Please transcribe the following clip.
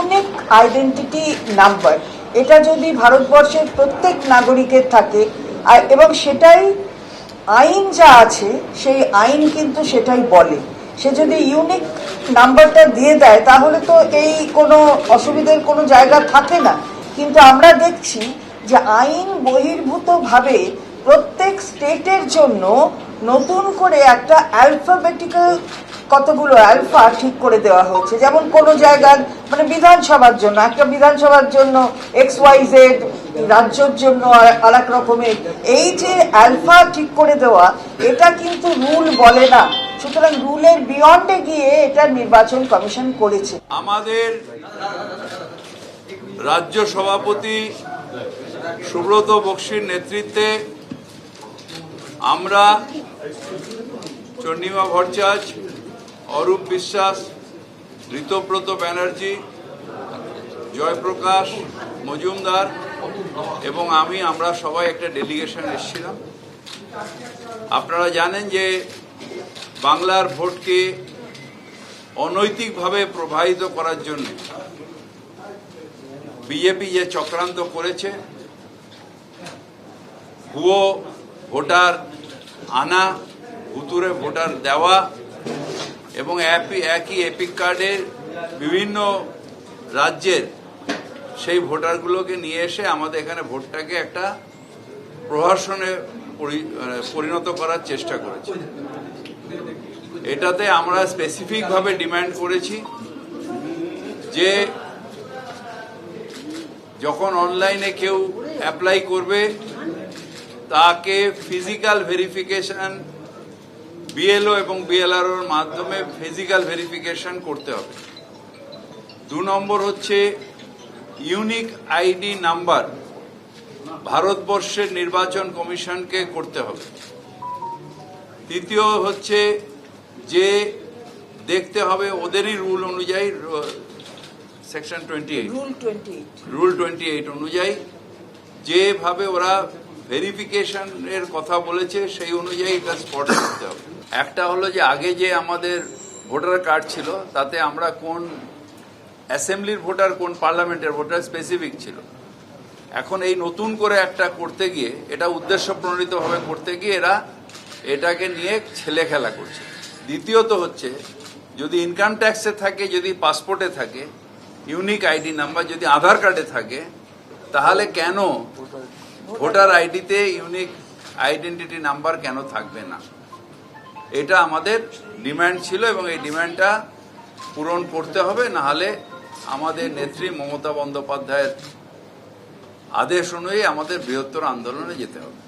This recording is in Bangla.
ইউনিক আইডেন্টিটি নাম্বার, এটা যদি ভারতবর্ষের প্রত্যেক নাগরিকের থাকে এবং সেটাই আইন যা আছে সেই আইন কিন্তু সেটাই বলে, সে যদি ইউনিক নাম্বারটা দিয়ে দেয় তাহলে তো এই কোনো অসুবিধার কোনো জায়গা থাকে না। কিন্তু আমরা দেখছি যে আইন বহির্ভূতভাবে প্রত্যেক স্টেটের জন্য নতুন করে একটা অ্যালফাবেটিক্যাল কতগুলো অ্যালফা ঠিক করে দেওয়া হয়েছে। যেমন কোনো জায়গার মানে বিধানসভার জন্য একটা বিধানসভার জন্য XYZ, রাজ্যের জন্য আরেক রকমের, এই যে অ্যালফা ঠিক করে দেওয়া এটা কিন্তু রুল বলে না। সুতরাং রুলের বিয়ন্ডে গিয়ে এটা নির্বাচন কমিশন করেছে। আমাদের রাজ্য সভাপতি সুব্রত বক্সির নেতৃত্বে আমরা চন্ডিমা ভট্টাচার্য, অরূপ বিশ্বাস, ঋতব্রত ব্যানার্জি, জয়প্রকাশ মজুমদার এবং আমরা সবাই একটা ডেলিগেশন এসেছিলাম। আপনারা জানেন যে বাংলার ভোটকে অনৈতিকভাবে প্রবাহিত করার জন্য বিজেপি যে চক্রান্ত করেছে, ভুয়ো ভোটার আনা, ভুতুরে ভোটার দেওয়া এবং একই এপিক কার্ডের বিভিন্ন রাজ্যের সেই ভোটারগুলোকে নিয়ে এসে আমাদের এখানে ভোটটাকে একটা প্রহসনে পরিণত করার চেষ্টা করেছে। এটাতে আমরা স্পেসিফিকভাবে ডিমান্ড করেছি যে যখন অনলাইনে কেউ অ্যাপ্লাই করবে তাকে ফিজিক্যাল ভেরিফিকেশন বিএলও এবং বিএলআরওর মাধ্যমে ফিজিক্যাল ভেরিফিকেশন করতে হবে। 2 নম্বর হচ্ছে ইউনিক আইডি নাম্বার ভারতবর্ষের নির্বাচন কমিশনকে করতে হবে। তৃতীয় হচ্ছে যে দেখতে হবে ওদেরই রুল অনুযায়ী, সেকশন 28 রুল 28 অনুযায়ী যেভাবে ওরা ভেরিফিকেশন এর কথা বলেছে সেই অনুযায়ী এটা স্পট করতে হবে। একটা হলো যে আগে যে আমাদের ভোটার কার্ড ছিল তাতে আমরা কোন অ্যাসেম্বলির ভোটার কোন পার্লামেন্টের ভোটার স্পেসিফিক ছিল। এখন এই নতুন করে একটা করতে গিয়ে, এটা উদ্দেশ্য প্রণোদিতভাবে করতে গিয়ে এরা এটাকে নিয়ে ছেলে খেলা করছে। দ্বিতীয়ত হচ্ছে যদি ইনকাম ট্যাক্সে থাকে, যদি পাসপোর্টে থাকে ইউনিক আইডি নাম্বার, যদি আধার কার্ডে থাকে, তাহলে কেন ভোটার আইডিতে ইউনিক আইডেন্টিটি নাম্বার কেন থাকবে না? এটা আমাদের ডিমান্ড ছিল এবং এই ডিমান্ডটা পূরণ করতে হবে, না হলে আমাদের নেত্রী মমতা বন্দ্যোপাধ্যায়ের আদেশ অনুযায়ী আমাদের বৃহত্তর আন্দোলনে যেতে হবে।